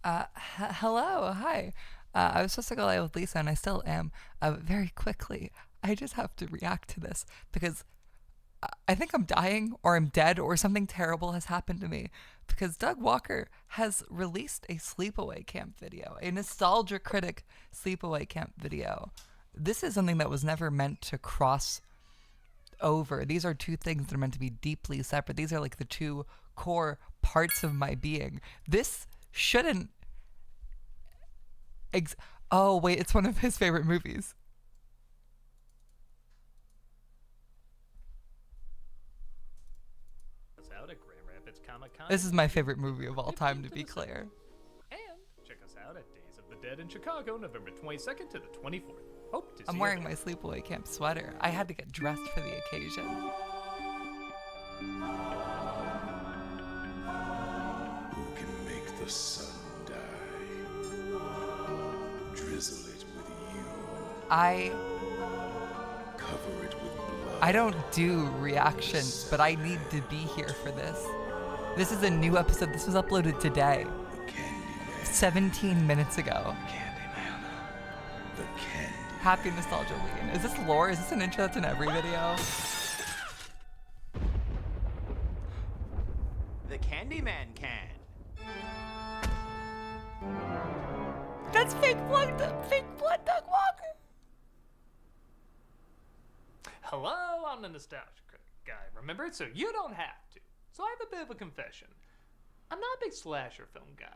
Hello, hi. I was supposed to go live with Lisa, and I still am. Very quickly, I just have to react to this because I think I'm dying, or I'm dead, or something terrible has happened to me. Because Doug Walker has released a Sleepaway Camp video, a nostalgia critic Sleepaway Camp video. This is something that was never meant to cross over. These are two things that are meant to be deeply separate. These are like the two core parts of my being. This shouldn't oh wait, it's one of his favorite movies. This is my favorite movie of all time, to be clear. And check us out at Days of the Dead in Chicago, November 22nd to the 24th. Hope to see I'm wearing my Sleepaway Camp sweater. I had to get dressed for the occasion. Who can make the sun die? Drizzle it with you. Cover it with blood. I don't do reactions, but I need to be here for this. This is a new episode. This was uploaded today. 17 minutes ago. Candyman. The Candyman. Happy nostalgia lean. Is this lore? Is this an intro that's in every video? The Candyman can. That's fake blood Doug Walker. Hello, I'm the nostalgia critic guy. Remember? So you don't have to. So I have a bit of a confession. I'm not a big slasher film guy.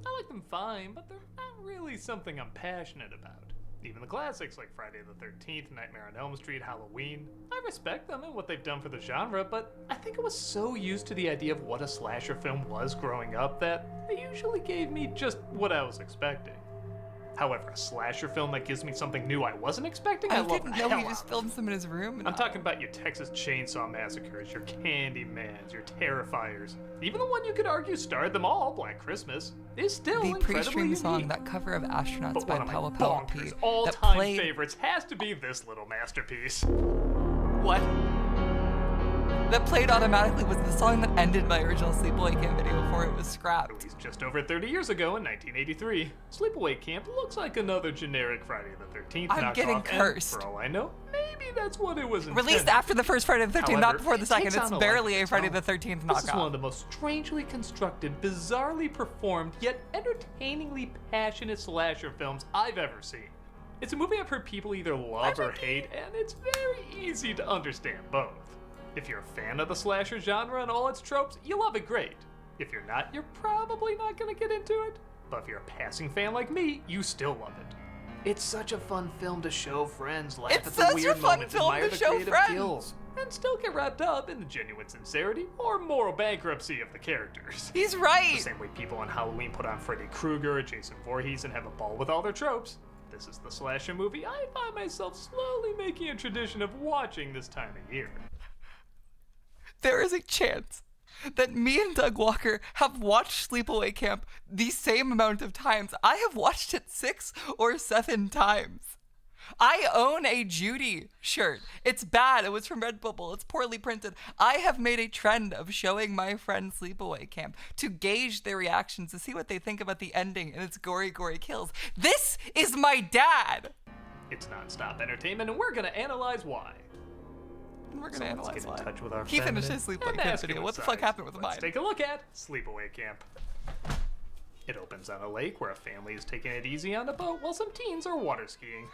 I like them fine, but they're not really something I'm passionate about. Even the classics like Friday the 13th, Nightmare on Elm Street, Halloween. I respect them and what they've done for the genre, but I think I was so used to the idea of what a slasher film was growing up that they usually gave me just what I was expecting. However, a slasher film that gives me something new I wasn't expecting, I love didn't the know hell he just out of. filmed some in his room. I'm talking about your Texas Chainsaw Massacres, your Candymans, your Terrifiers. Even the one you could argue starred them all, Black Christmas, is still the incredibly pre-stream unique. song, that cover of Astronauts But by one of my Power bonkers P that all-time played. favorites has to be this little masterpiece. What? That played automatically was the song that ended my original Sleepaway Camp video before it was scrapped. Released just over 30 years ago in 1983, Sleepaway Camp looks like another generic Friday the 13th knockoff. I'm getting cursed. And for all I know, maybe that's what it was intended. Released after the first Friday the 13th, However, not before the it second. takes It's on barely life a of Friday its the own. 13th This is one of knockoff. the most strangely constructed, bizarrely performed, yet entertainingly passionate slasher films I've ever seen. It's a movie I've heard people either love or hate, and it's very easy to understand both. If you're a fan of the slasher genre and all its tropes, you love it great. If you're not, you're probably not gonna get into it. But if you're a passing fan like me, you still love it. It's such a fun film to show friends, laugh It's at such the a weird fun moments, film admire to the show creative friends. kills, and still get wrapped up in the genuine sincerity or moral bankruptcy of the characters. He's The right. same way people on Halloween put on Freddy Krueger or Jason Voorhees and have a ball with all their tropes. This is the slasher movie I find myself slowly making a tradition of watching this time of year. There is a chance that me and Doug Walker have watched Sleepaway Camp the same amount of times. I have watched it 6 or 7 times. I own a Judy shirt. It's bad. It was from Redbubble. It's poorly printed. I have made a trend of showing my friends Sleepaway Camp to gauge their reactions, to see what they think about the ending and its gory kills. This is my dad. It's non-stop entertainment, and we're gonna analyze why. We're So gonna let's analyze get why. in touch with our He finished feminine his Sleepaway and Camp masculine video. What the fuck sides. happened with Let's mine? take a look at Sleepaway Camp. It opens on a lake where a family is taking it easy on a boat while some teens are water skiing.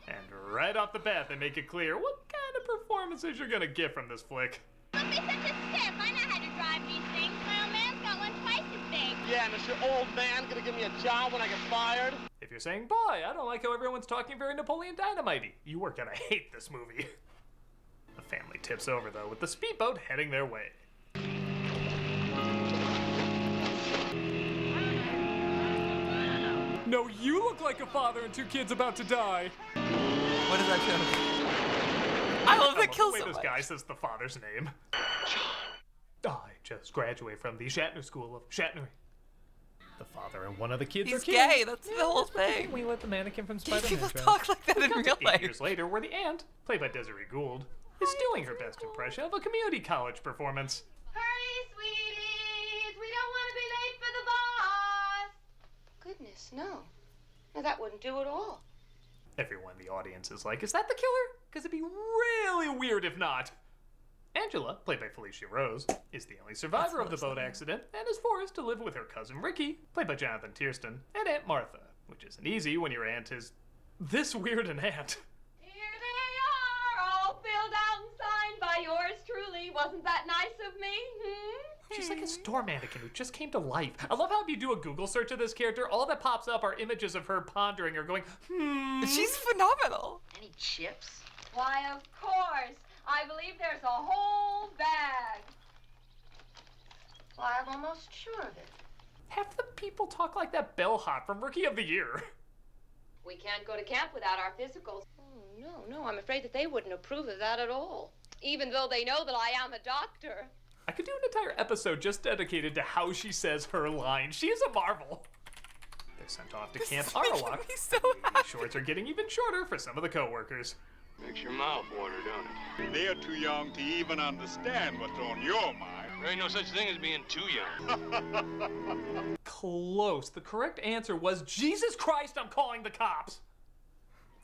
And right off the bat, they make it clear what kind of performances you're gonna get from this flick. Don't be such a stiff. I know how to drive these things. My old man's got one twice as big. Yeah, and is your old man gonna give me a job when I get fired? If you're saying, boy, I don't like how everyone's talking very Napoleon Dynamite-y, you are gonna hate this movie. The family tips over, though, with the speedboat heading their way. No, you look like a father and 2 kids about to die. What is that show? I love the kill way so this much. guy says the father's name. I just graduated from the Shatner School of Shatner. The father and one of the kids He's are killed. gay, that's the whole that's what you thing. think We let the mannequin from These Spider-Man people show. talk like that in real 8 life. years later, where the aunt, played by Desiree Gould, is doing her best impression of a community college performance. Hurry, sweeties. We don't want to be late for the ball. No. No, that wouldn't do at all. Everyone in the audience is like, is that the killer? Because it'd be really weird if not. Angela, played by Felicia Rose, is the only survivor of the boat accident and is forced to live with her cousin Ricky, played by Jonathan Tiersten, and Aunt Martha, which isn't easy when your aunt is this weird an aunt. Here they are, all filled out and signed by yours truly. Wasn't that nice of me? She's like a store mannequin who just came to life. I love how if you do a Google search of this character, all that pops up are images of her pondering or going, She's phenomenal. Any chips? Why, of course. I believe there's a whole bag. Why, I'm almost sure of it. Half the people talk like that bellhop from Rookie of the Year. We can't go to camp without our physicals. Oh, no, I'm afraid that they wouldn't approve of that at all. Even though they know that I am a doctor. I could do an entire episode just dedicated to how she says her line. She is a marvel. They're sent off to Camp Arawak. So The shorts are getting even shorter for some of the co-workers. Makes your mouth water, don't it? They're too young to even understand what's on your mind. There ain't no such thing as being too young. Close. The correct answer was, Jesus Christ, I'm calling the cops.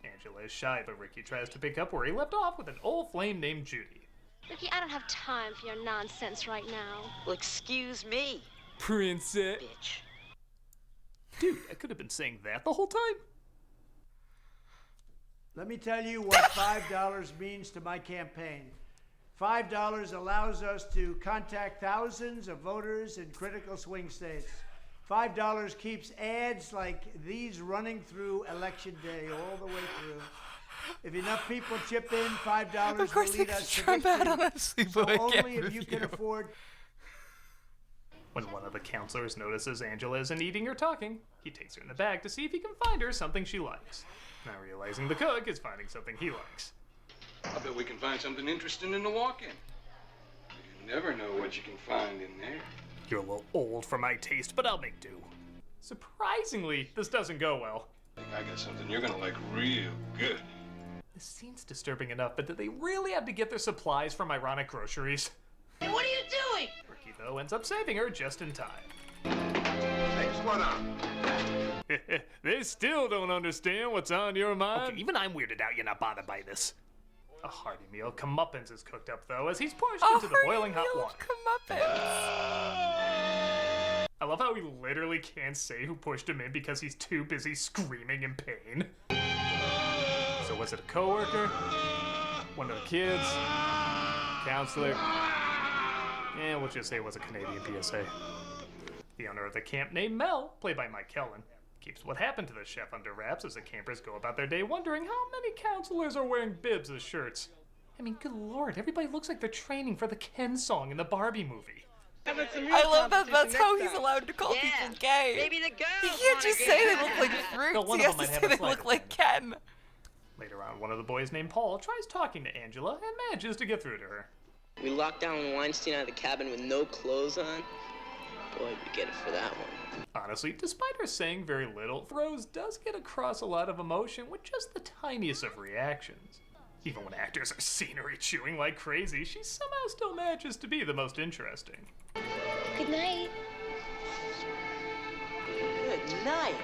Angela is shy, but Ricky tries to pick up where he left off with an old flame named Judy. Ricky, I don't have time for your nonsense right now. Well, excuse me, Princess. bitch. Dude, I could have been saying that the whole time. Let me tell you what $5 means to my campaign. $5 allows us to contact thousands of voters in critical swing states. $5 keeps ads like these running through election day all the way through. If enough people chip in, $5 Of course, will lead they us to Trump ad on victory. that So Sleepaway only if you can afford. When one of the counselors notices Angela isn't eating or talking, he takes her in the bag to see if he can find her something she likes. Now realizing the cook is finding something he likes. I bet we can find something interesting in the walk-in. You never know what you can find in there. You're a little old for my taste, but I'll make do. Surprisingly, this doesn't go well. I think I got something you're gonna like real good. This scene's disturbing enough, but did they really have to get their supplies from ironic groceries? Hey, what are you doing? Ricky, though, ends up saving her just in time. Next one up. They still don't understand what's on your mind. Okay, even I'm weirded out you're not bothered by this. A hearty meal comeuppance is cooked up, though, as he's pushed into the boiling hot water. I love how he literally can't say who pushed him in because he's too busy screaming in pain. So was it a coworker? One of the kids? Counselor? Yeah, we'll just say it was a Canadian PSA. The owner of the camp, named Mel, played by Mike Kellen, keeps what happened to the chef under wraps as the campers go about their day wondering how many counselors are wearing bibs as shirts. I mean, good lord, everybody looks like they're training for the Ken song in the Barbie movie. I love that that's how he's allowed to call people gay. Maybe the girls He can't just say they look like fruits. No, one He of has them to might have say a they look slight like Ken. Later on, one of the boys named Paul tries talking to Angela and manages to get through to her. We locked down Weinstein out of the cabin with no clothes on. Boy, we get it for that one. Honestly, despite her saying very little, Rose does get across a lot of emotion with just the tiniest of reactions. Even when actors are scenery chewing like crazy, she somehow still manages to be the most interesting. Good night. Good night.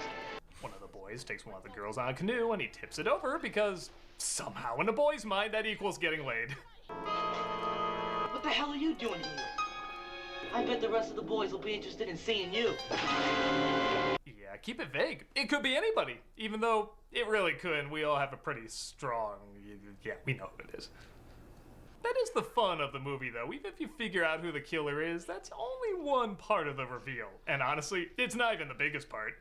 One of the boys takes one of the girls on a canoe and he tips it over because somehow in a boy's mind that equals getting laid. What the hell are you doing here? I bet the rest of the boys will be interested in seeing you. Yeah, keep it vague. It could be anybody, even though it really could, and we all have a pretty strong... Yeah, we know who it is. That is the fun of the movie, though. Even if you figure out who the killer is, that's only one part of the reveal. And honestly, it's not even the biggest part.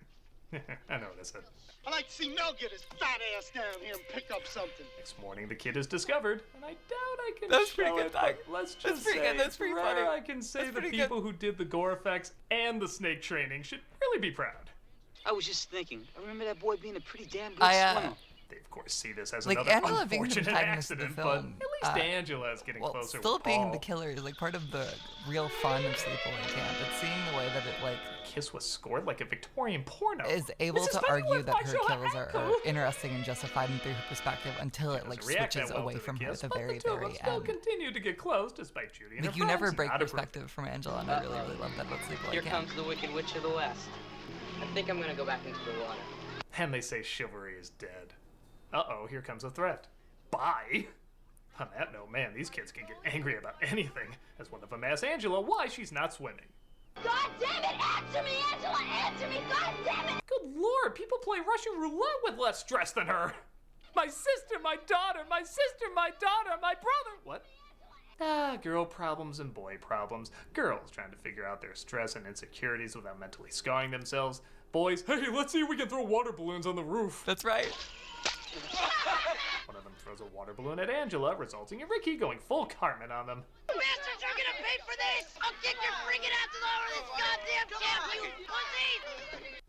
I know what I said. I'd like to see Mel get his fat ass down here and pick up something. Next morning, the kid is discovered, and I doubt I can That's show pretty good. it, but let's just say That's pretty it's funny. rare I can say That's the pretty people who did the gore effects and the snake training should really be proud. I was just thinking. I remember that boy being a pretty damn good I, swimmer. They, of course, see this as Like, another Angela being the unfortunate protagonist of the accident, film, but at least Angela is getting closer still with being Paul. the killer is like part of the real fun of Sleepaway Camp. It's seeing the way that it like Kiss was scored like a Victorian porno. is able This to special argue that by her Joe kills are Hanko. interesting and justified and through her perspective until it like Doesn't react switches that well away to the from her kiss, at the but very, two of them very still end. continue to get close despite Judy and Like her you never friends break not approving. perspective from Angela, and I really, really love that about Sleepaway Here Camp. comes the Wicked Witch of the West. I think I'm gonna go back into the water. And they say chivalry is dead. Uh-oh, here comes a threat. Bye! On that note, man, these kids can get angry about anything. As one of them asks Angela why she's not swimming. God damn it! Answer me, Angela! Answer me! God damn it! Good lord, people play Russian roulette with less stress than her. My sister, my daughter, my sister, my daughter, my brother. What? Ah, girl problems and boy problems. Girls trying to figure out their stress and insecurities without mentally scarring themselves. Boys, hey, let's see if we can throw water balloons on the roof. That's right. One of them throws a water balloon at Angela, resulting in Ricky going full Carmen on them. Bastards are gonna pay for this! I'll kick your freaking asses over this goddamn camp, you pussies!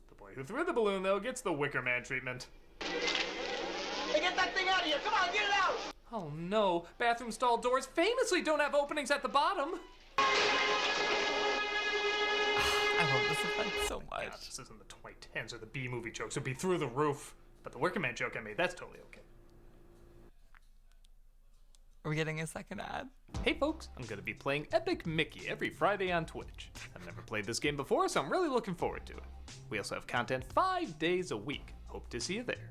The boy who threw the balloon, though, gets the Wicker Man treatment. Hey, get that thing out of here! Come on, get it out! Oh no, bathroom stall doors famously don't have openings at the bottom. I love this effect so much. God, this isn't the 2010s or the B-movie jokes would be through the roof. But the Wicker Man joke I made, that's totally okay. Are we getting a second ad? Hey folks, I'm gonna be playing Epic Mickey every Friday on Twitch. I've never played this game before, so I'm really looking forward to it. We also have content 5 days a week. Hope to see you there.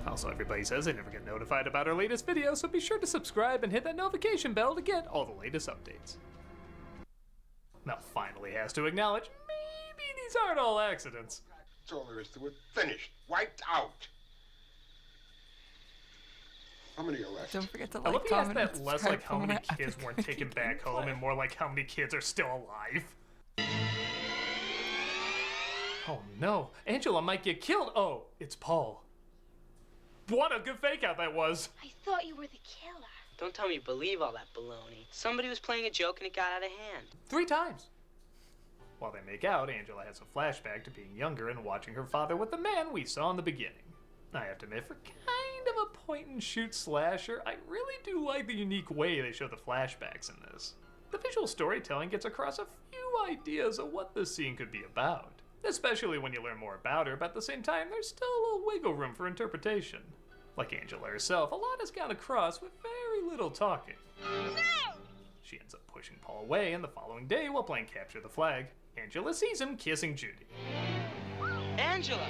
Also, everybody says they never get notified about our latest video, so be sure to subscribe and hit that notification bell to get all the latest updates. Mel finally has to acknowledge, maybe these aren't all accidents. That's all there is to it. Finished. Wiped out. How many are left? Don't forget to I love like, he asked comment, that and less subscribe like how for many more kids epic weren't taken back home gameplay. and more like how many kids are still alive. Oh no, Angela might get killed. Oh, it's Paul. What a good fake out that was. I thought you were the killer. Don't tell me you believe all that baloney. Somebody was playing a joke and it got out of hand. 3 times. While they make out, Angela has a flashback to being younger and watching her father with the man we saw in the beginning. I have to admit, for kind of a point-and-shoot slasher, I really do like the unique way they show the flashbacks in this. The visual storytelling gets across a few ideas of what this scene could be about, especially when you learn more about her, but at the same time, there's still a little wiggle room for interpretation. Like Angela herself, a lot has gone across with very little talking. No! She ends up pushing Paul away, and the following day, while playing Capture the Flag, Angela sees him kissing Judy. Angela!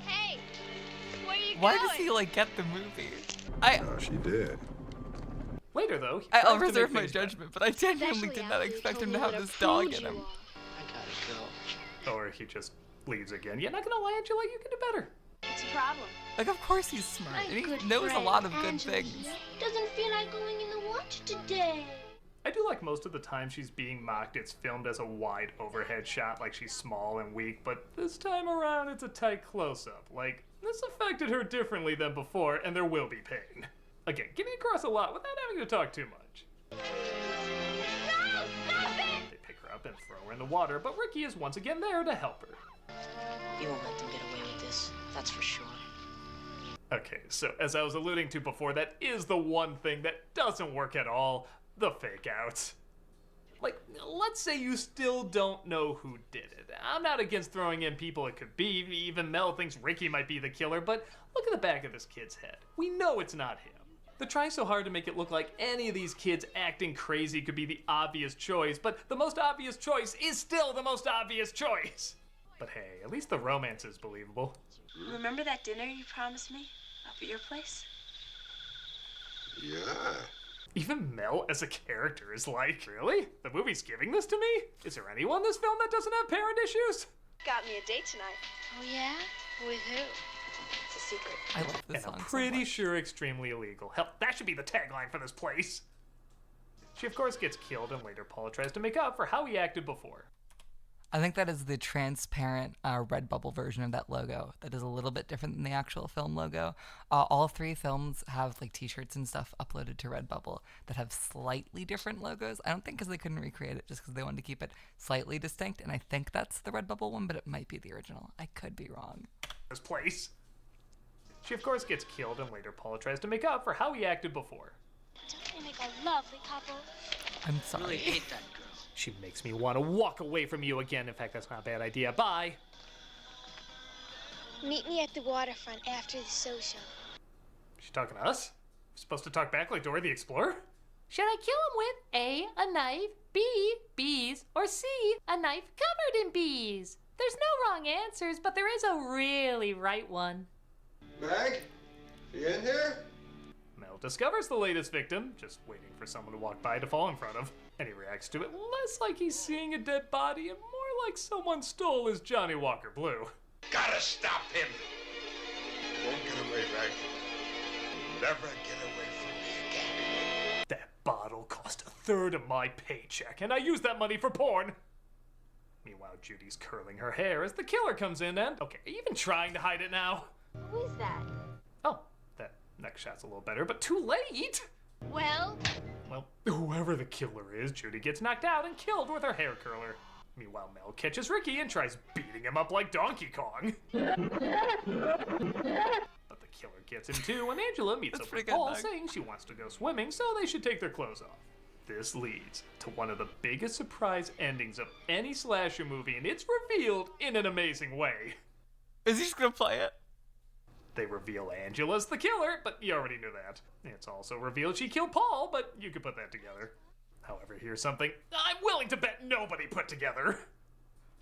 Hey! Where you Why going? does he like get the movie? Oh, she did. Later, though, he I'll tries to make reserve my things judgment, but I genuinely did not expect him to have this dog in him. I gotta go. better. Or he just leaves again. Yeah, not gonna lie, Angela, you can do better. What's the problem? Like, of course he's smart, My and he good knows a friend, lot of good Angela things. here doesn't feel like going in the water today. I do like most of the time she's being mocked, it's filmed as a wide overhead shot, like she's small and weak, but this time around it's a tight close-up. Like, this affected her differently than before, and there will be pain. Again, getting across a lot without having to talk too much. No! Stop it! They pick her up and throw her in the water, but Ricky is once again there to help her. You won't let them get away with this, that's for sure. Okay, so as I was alluding to before, that is the one thing that doesn't work at all, the fake outs. Like, let's say you still don't know who did it. I'm not against throwing in people it could be, even Mel thinks Ricky might be the killer, but look at the back of this kid's head. We know it's not him. They're trying so hard to make it look like any of these kids acting crazy could be the obvious choice, but the most obvious choice is still the most obvious choice. But hey, at least the romance is believable. Remember that dinner you promised me up at your place? Yeah. Even Mel as a character is like, really? The movie's giving this to me? Is there anyone in this film that doesn't have parent issues? Got me a date tonight. Oh, yeah? With who? It's a secret. I love this And song I'm so pretty much. sure extremely illegal. Hell, that should be the tagline for this place. She of course gets killed, and later Paula tries to make up for how he acted before. I think that is the transparent Redbubble version of that logo. That is a little bit different than the actual film logo. All 3 films have like t-shirts and stuff uploaded to Redbubble that have slightly different logos. I don't think because they couldn't recreate it, just because they wanted to keep it slightly distinct. And I think that's the Redbubble one, but it might be the original. I could be wrong. This place. She of course gets killed, and later Paula tries to make up for how he acted before. Don't they make a lovely couple? I'm I really sorry. hate that girl. She makes me want to walk away from you again. In fact, that's not a bad idea. Bye. Meet me at the waterfront after the social. She's talking to us? We're supposed to talk back like Dora the Explorer? Should I kill him with A, a knife, B, bees, or C, a knife covered in bees? There's no wrong answers, but there is a really right one. Meg? You in here? Mel discovers the latest victim, just waiting for someone to walk by to fall in front of, and he reacts to it less like he's seeing a dead body and more like someone stole his Johnny Walker Blue. Gotta stop him! Won't get away, Meg. Never get away from me again. That bottle cost a third of my paycheck, and I used that money for porn. Meanwhile, Judy's curling her hair as the killer comes in and... Okay, even trying to hide it now. Who is that? Oh, that next shot's a little better, but too late! Well, Well, whoever the killer is, Judy gets knocked out and killed with her hair curler. Meanwhile, Mel catches Ricky and tries beating him up like Donkey Kong. But the killer gets him too, and Angela meets up with Paul, saying she wants to go swimming, so they should take their clothes off. This leads to one of the biggest surprise endings of any slasher movie, and it's revealed in an amazing way. Is he just gonna play it? They reveal Angela's the killer, but you already knew that. It's also revealed she killed Paul, but you could put that together. However, here's something I'm willing to bet nobody put together.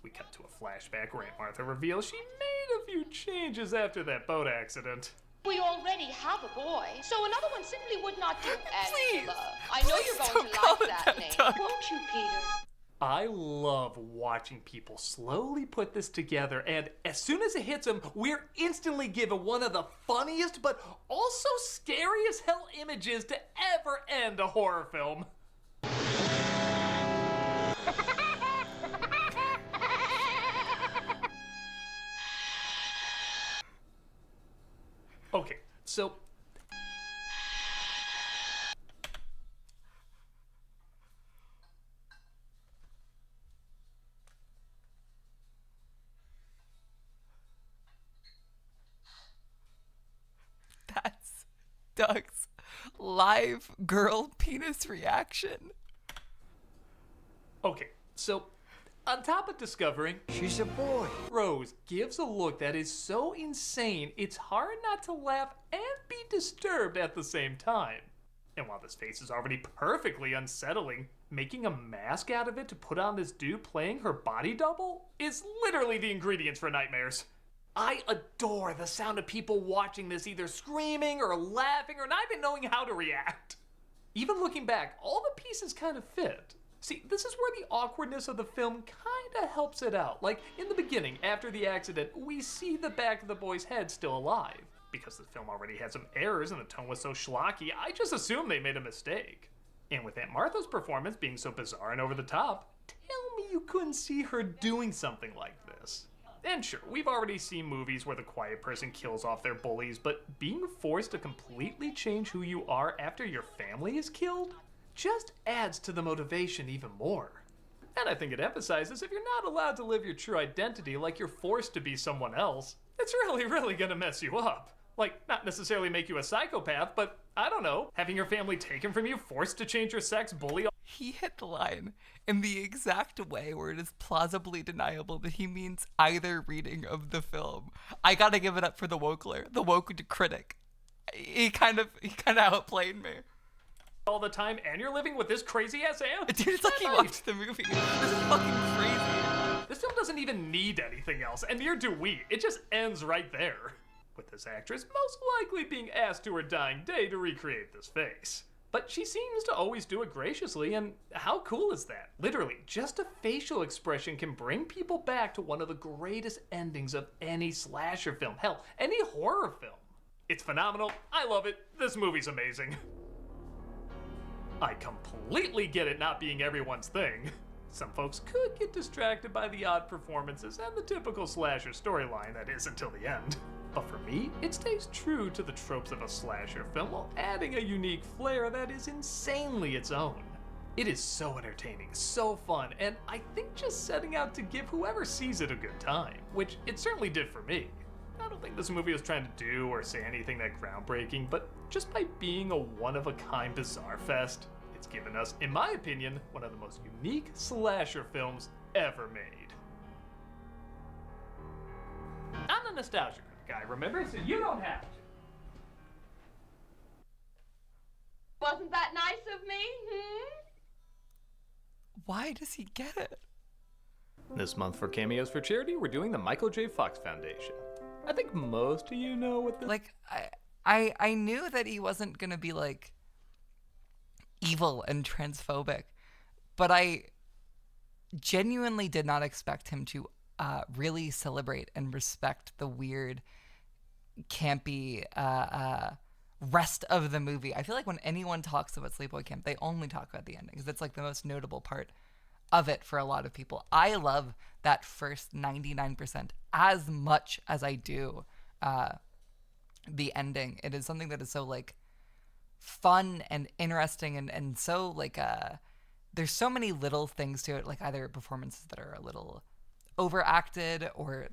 We cut to a flashback where Aunt Martha reveals she made a few changes after that boat accident. we already have a boy, so another one simply would not do, Please, Angela. I know you're going to like that name, Doug. won't you, Peter? I love watching people slowly put this together, and as soon as it hits them, we're instantly given one of the funniest but also scary as hell images to ever end a horror film. Okay, so That's Doug's live girl penis reaction. Okay, so on top of discovering She's a boy. Rose gives a look that is so insane, it's hard not to laugh and be disturbed at the same time. And while this face is already perfectly unsettling, making a mask out of it to put on this dude playing her body double is literally the ingredients for nightmares. I adore the sound of people watching this either screaming or laughing or not even knowing how to react. Even looking back, all the pieces kind of fit. See, this is where the awkwardness of the film kinda helps it out. Like, in the beginning, after the accident, we see the back of the boy's head still alive. Because the film already had some errors and the tone was so schlocky, I just assumed they made a mistake. And with Aunt Martha's performance being so bizarre and over the top, tell me you couldn't see her doing something like this. And sure, we've already seen movies where the quiet person kills off their bullies, but being forced to completely change who you are after your family is killed just adds to the motivation even more. And I think it emphasizes if you're not allowed to live your true identity like you're forced to be someone else, it's really gonna mess you up. Like, not necessarily make you a psychopath, but I don't know, having your family taken from you, forced to change your sex, bully. He hit the line in the exact way where it is plausibly deniable that he means either reading of the film. I gotta give it up for the woke critic. He kind of outplayed me. All the time, and you're living with this crazy ass aunt? Dude, it's like he watched the movie. This is fucking crazy. This film doesn't even need anything else, and neither do we. It just ends right there. With this actress most likely being asked to her dying day to recreate this face. But she seems to always do it graciously, and how cool is that? Literally, just a facial expression can bring people back to one of the greatest endings of any slasher film. Hell, any horror film. It's phenomenal. I love it. This movie's amazing. I completely get it not being everyone's thing. Some folks could get distracted by the odd performances and the typical slasher storyline that is until the end. But for me, it stays true to the tropes of a slasher film while adding a unique flair that is insanely its own. It is so entertaining, so fun, and I think just setting out to give whoever sees it a good time, which it certainly did for me. I don't think this movie was trying to do or say anything that groundbreaking, but just by being a one-of-a-kind bizarre fest, it's given us, in my opinion, one of the most unique slasher films ever made. I'm a nostalgia guy, remember? So you don't have to. Wasn't that nice of me, Why does he get it? This month for Cameos for Charity, we're doing the Michael J. Fox Foundation. I think most of you know what this... Like, I knew that he wasn't gonna be, like, evil and transphobic, but I genuinely did not expect him to really celebrate and respect the weird, campy rest of the movie. I feel like when anyone talks about Sleepaway Camp, they only talk about the ending, because it's like the most notable part of it for a lot of people. I love that first 99% as much as I do the ending. It is something that is so, like, fun and interesting and so, like, there's so many little things to it, like either performances that are a little overacted or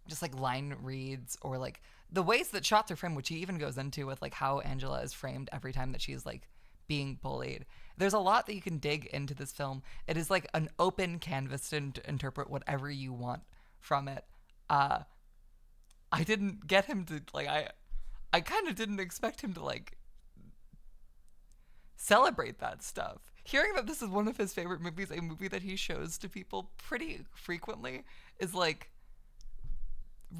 just like line reads, or like the ways that shots are framed, which he even goes into with like how Angela is framed every time that she's like being bullied. There's a lot that you can dig into this film. It is like an open canvas to interpret whatever you want from it. I didn't get him to like, I kind of didn't expect him to like celebrate that stuff. Hearing that this is one of his favorite movies, a movie that he shows to people pretty frequently, is like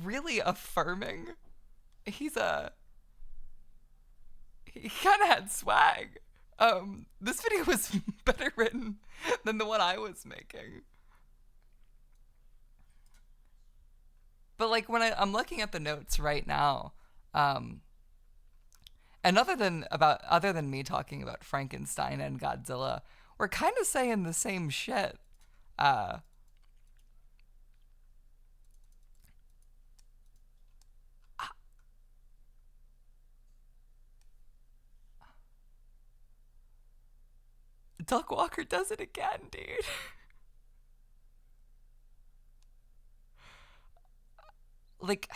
really affirming. He kind of had swag. This video was better written than the one I was making. But like when I'm looking at the notes right now, and other than me talking about Frankenstein and Godzilla, we're kind of saying the same shit. Doug Walker does it again, dude. Like,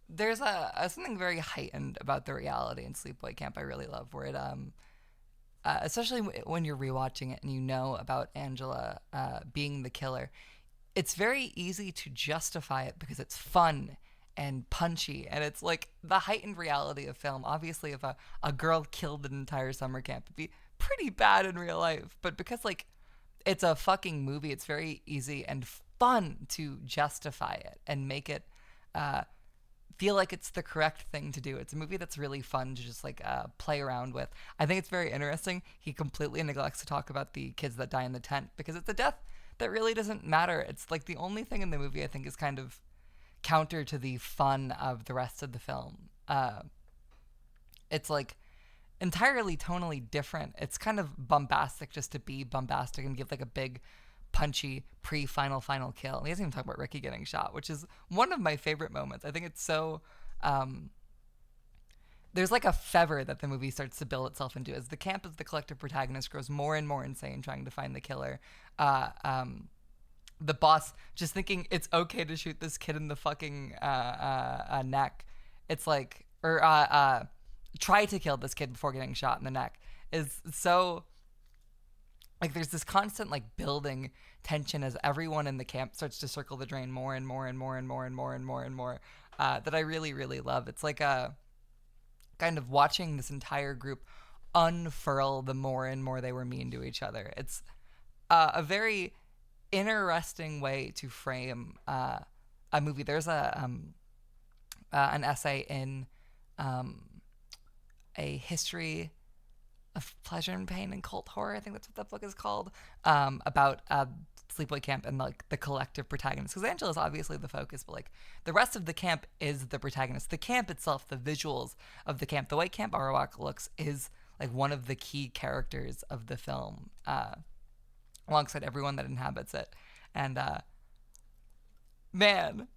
there's a something very heightened about the reality in Sleepaway Camp I really love, where it especially when you're rewatching it and you know about Angela being the killer, it's very easy to justify it because it's fun and punchy, and it's like the heightened reality of film. Obviously, if a girl killed an entire summer camp, it'd be pretty bad in real life, but because like it's a fucking movie, it's very easy and fun to justify it and make it feel like it's the correct thing to do. It's a movie that's really fun to just like play around with. I think it's very interesting. He completely neglects to talk about the kids that die in the tent, because it's a death that really doesn't matter. It's like the only thing in the movie I think is kind of counter to the fun of the rest of the film. It's like entirely tonally different. It's kind of bombastic just to be bombastic and give like a big punchy final kill. And he doesn't even talk about Ricky getting shot, which is one of my favorite moments. I think it's so there's like a fever that the movie starts to build itself into as the camp as the collective protagonist grows more and more insane trying to find the killer. The boss just thinking it's okay to shoot this kid in the fucking neck. It's like, or try to kill this kid before getting shot in the neck, is so like there's this constant like building tension as everyone in the camp starts to circle the drain more and more and more and more and more and more and more that I really, really love. It's like a kind of watching this entire group unfurl the more and more they were mean to each other. It's a very interesting way to frame a movie. There's an essay in a history of pleasure and pain and cult horror, I think that's what that book is called, about Sleepaway Camp and like the collective protagonist, because Angela's obviously the focus, but like the rest of the camp is the protagonist. The camp itself, the visuals of the camp, the way Camp Arawak looks is like one of the key characters of the film, alongside everyone that inhabits it. And man,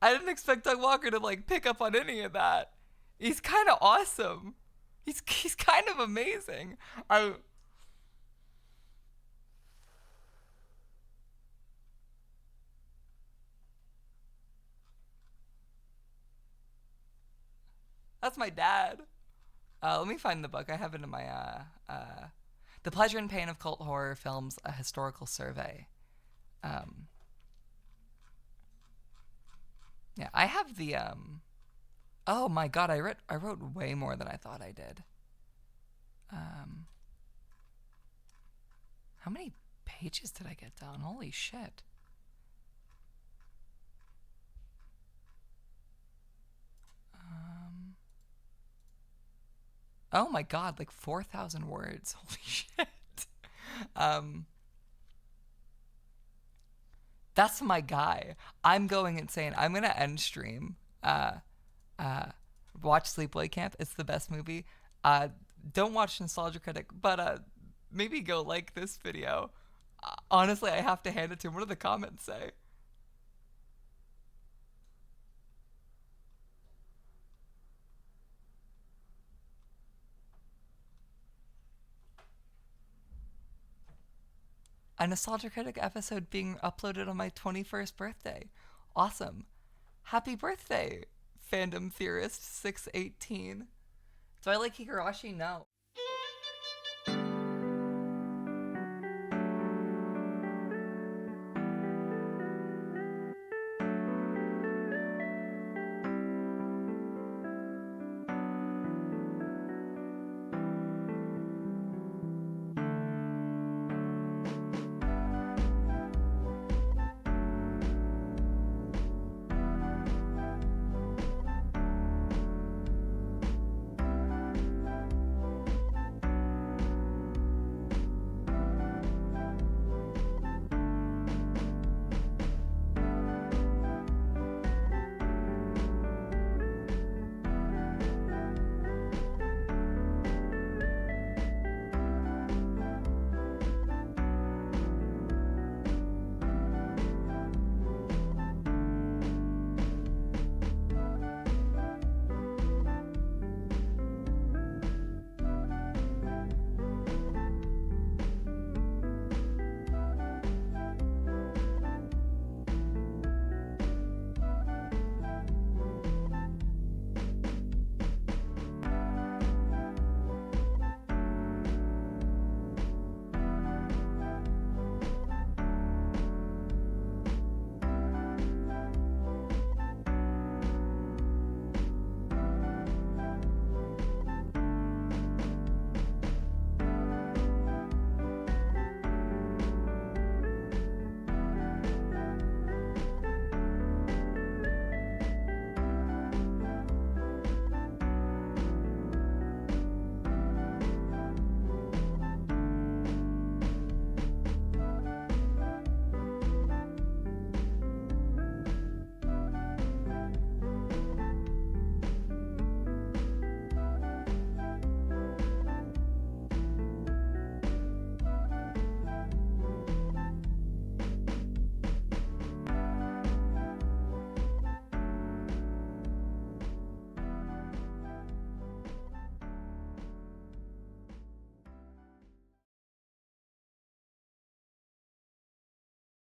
I didn't expect Doug Walker to like pick up on any of that. He's kind of awesome. He's kind of amazing. That's my dad. Let me find the book. I have it in my The Pleasure and Pain of Cult Horror Films: A Historical Survey. Yeah, I have the oh my god, I wrote way more than I thought I did. How many pages did I get down? Holy shit. Oh my god, like 4,000 words. Holy shit. That's my guy. I'm going insane. I'm gonna end stream. Watch Sleepaway Camp. It's the best movie. Don't watch Nostalgia Critic, but maybe go like this video. Honestly, I have to hand it to him. What do the comments say? A Nostalgia Critic episode being uploaded on my 21st birthday. Awesome. Happy birthday, fandom theorist 618. Do I like Higurashi? No.